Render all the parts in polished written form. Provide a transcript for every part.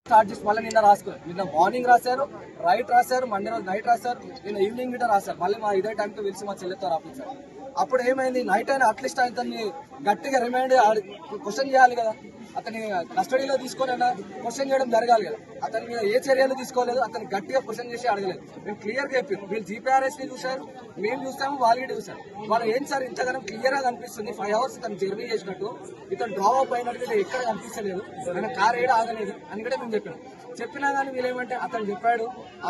Start చేసి మళ్ళీ నిన్న రాసుకున్నారు. నిన్న మార్నింగ్ రాశారు, రైట్ రాశారు, మండే రోజు నైట్ రాశారు, నిన్న ఈవినింగ్ గిట్ట రాశారు. మళ్ళీ మా ఇదే టైంకి పిలిచి మా చెల్లెతో రాపించారు. అప్పుడు ఏమైంది, నైట్ అయినా అట్లీస్ట్ అతన్ని గట్టిగా రిమైండ్ క్వశ్చన్ చేయాలి కదా, అతని కస్టడీలో తీసుకొని క్వశ్చన్ చేయడం జరగాలి కదా. అతని మీద ఏ చర్యలు తీసుకోలేదు, అతను గట్టిగా క్వశ్చన్ చేసి అడగలేదు. మేము క్లియర్ గా చెప్పారు, వీళ్ళు జీపీఆర్ఎస్ ని చూశారు, మేము చూసాము, వాళ్ళు చూసారు. వాళ్ళు ఏం సార్ ఇంతగానం క్లియర్ గా కనిపిస్తుంది, 5 hours ఇతను జర్నీ చేసినట్టు, ఇతను డ్రాప్ అప్ అయినట్టు ఎక్కడ కనిపించలేదు, ఆయన కార్ ఏడా ఆగలేదు అని కూడా మేము చెప్పినా కానీ వీళ్ళేమంటే అతను చెప్పాడు,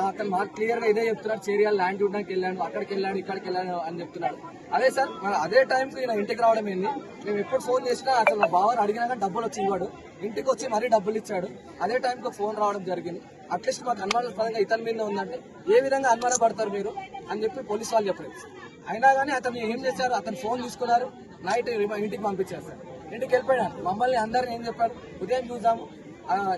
అతను మాకు క్లియర్ గా ఇదే చెప్తున్నాడు, చేరియాలి ల్యాండ్ చూడడానికి వెళ్ళాడు, అక్కడికి వెళ్ళాడు, ఇక్కడికి వెళ్ళాడు అని చెప్తున్నాడు. అదే సార్ మరి అదే టైంకి ఈయన ఇంటికి రావడం ఏంది, మేము ఎప్పుడు ఫోన్ చేసినా అసలు మా బావని అడిగినా కానీ డబ్బులు వచ్చి ఇవ్వడు, ఇంటికి వచ్చి మరీ డబ్బులు ఇచ్చాడు. అదే టైంకి ఫోన్ రావడం జరిగింది. అట్లీస్ట్ మాకు అనుమానాస్పదంగా ఇతని మీద ఉందంటే ఏ విధంగా అనుమానపడతారు మీరు అని చెప్పి పోలీసు వాళ్ళు చెప్పలేదు. అయినా కానీ అతను ఏం చేశారు, అతను ఫోన్ తీసుకున్నారు, నైట్ ఇంటికి పంపించారు సార్. ఇంటికి వెళ్ళిపోయాడు. మమ్మల్ని అందరిని ఏం చెప్పారు, ఉదయం చూద్దాము,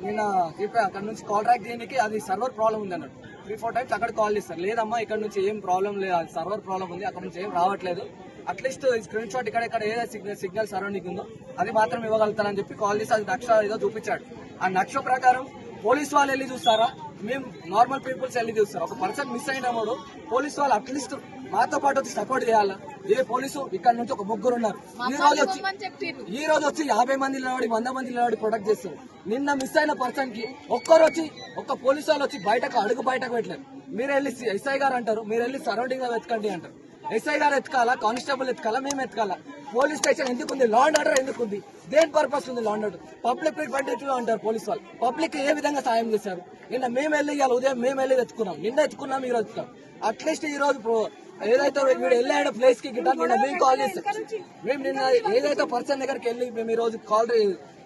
నిన్న చెప్పా అక్కడ నుంచి కాల్ ట్రాక్ చేయడానికి అది సర్వర్ ప్రాబ్లం ఉంది అన్నాడు. 3-4 times అక్కడ కాల్ చేస్తారు, లేదమ్మా ఇక్కడ నుంచి ఏం ప్రాబ్లం లేదు, అది సర్వర్ ప్రాబ్లం ఉంది, అక్కడ నుంచి ఏం రావట్లేదు, అట్లీస్ట్ స్క్రీన్ షాట్ ఇక్కడ ఏదైతే సిగ్నల్ సరౌండింగ్ ఉందో అది మాత్రం ఇవ్వగలుగుతారని చెప్పి కాల్ చేసి అది నక్ష ఏదో చూపించాడు. ఆ నక్ష ప్రకారం పోలీసు వాళ్ళు వెళ్ళి చూస్తారా, మేము నార్మల్ పీపుల్స్ వెళ్ళి చూస్తారు. ఒక పర్సన్ మిస్ అయినప్పుడు పోలీసు వాళ్ళు అట్లీస్ట్ మాతో పాటు వచ్చి సపోర్ట్ చేయాలా. ఏ పోలీసు ఇక్కడ నుంచి ఒక 3 ఉన్నారు, ఈ రోజు వచ్చి 50 మంది నిలబడి 100 మంది నిలబడి ప్రొటెక్ట్ చేస్తారు. నిన్న మిస్ అయిన పర్సన్ కి ఒక్క పోలీసు వాళ్ళు వచ్చి బయటకు పెట్టలేదు. మీరు వెళ్ళి ఎస్ఐ గారు అంటారు, మీరు వెళ్ళి సరౌండింగ్ గా వెతకండి అంటారు. ఎస్ఐ గారు ఎత్తుకాలా, కానిస్టేబుల్ ఎత్తుకాలా, మేము ఎత్తుకాలా? పోలీస్ స్టేషన్ ఎందుకుంది, లా అండ్ ఆర్డర్ ఎందుకుంది, దేని పర్పస్ ఉంది law and order? Public representative అంటారు పోలీసు వాళ్ళు, పబ్లిక్ ఏ విధంగా సాయం చేశారు? నిన్న మేము వెళ్ళి ఇవాళ ఉదయం మేము వెళ్ళి ఎత్తుకున్నాం, నిన్న ఎత్తుకున్నాం, మీరు ఎత్తుకున్నాం. అట్లీస్ట్ ఈ రోజు ఏదైతే వీడు వెళ్ళాడో ప్లేస్ కి గిట్ట నిన్న మేము కాల్ చేస్తాం. మేము నిన్న ఏదైతే పర్సన్ దగ్గరికి వెళ్ళి మేము ఈ రోజు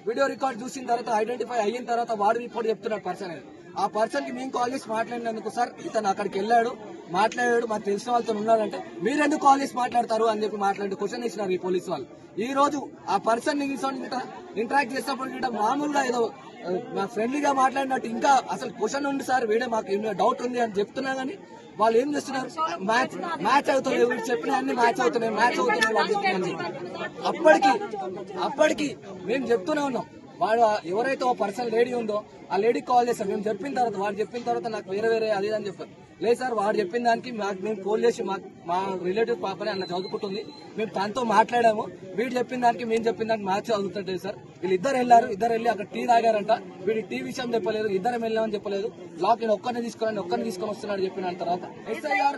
వీడియో రికార్డ్ చూసిన తర్వాత ఐడెంటిఫై అయిన తర్వాత వాడు రిపోర్ట్ చెప్తున్నాడు పర్సన్ అనేది. ఆ పర్సన్ కి మేము కాల్ చేసి మాట్లాడినందుకు, సార్ ఇతను అక్కడికి వెళ్ళాడు, మాట్లాడాడు, మాకు తెలిసిన వాళ్ళతో ఉన్నాడంటే మీరు ఎందుకు కాల్ చేసి మాట్లాడతారు అని చెప్పి మాట్లాడి క్వశ్చన్ ఇచ్చినారు ఈ పోలీసు వాళ్ళు. ఈ రోజు ఆ పర్సన్ ఇంటరాక్ట్ చేసినప్పుడు మామూలుగా ఏదో ఫ్రెండ్లీగా మాట్లాడినట్టు ఇంకా అసలు క్వశ్చన్ ఉంది సార్, వీడే మాకు డౌట్ ఉంది అని చెప్తున్నా గానీ వాళ్ళు ఏం చేస్తున్నారు, మ్యాచ్ అవుతున్నాయి, వీళ్ళు చెప్పిన అన్ని మ్యాచ్ అవుతున్నాయి వాళ్ళు చెప్తున్నారు. అప్పటికి మేము చెప్తూనే ఉన్నాం, వాడు ఎవరైతే ఒక పర్సన్ లేడీ ఉందో ఆ లేడీకి కాల్ చేస్తాం. మేము వాడు చెప్పిన తర్వాత నాకు వేరే అది అని చెప్పారు. లేదు సార్, వాడు చెప్పిన దానికి మేము కాల్ చేసి మా రిలేటివ్ పాపని అన్న చదువుకుంటుంది, మేము తనతో మాట్లాడాము, వీడు చెప్పిన దానికి మేము చెప్పిన దానికి మ్యాచ్ చదువుతుంటే సార్. వీళ్ళిద్దరు వెళ్ళి అక్కడ టీ తాగారంట, వీడి టీ విషయం చెప్పలేదు, ఇద్దరం వెళ్ళామని చెప్పలేదు. లాక్ ఒక్కరిని తీసుకొని వస్తున్నాడు చెప్పిన తర్వాత ఎస్ఐ గారు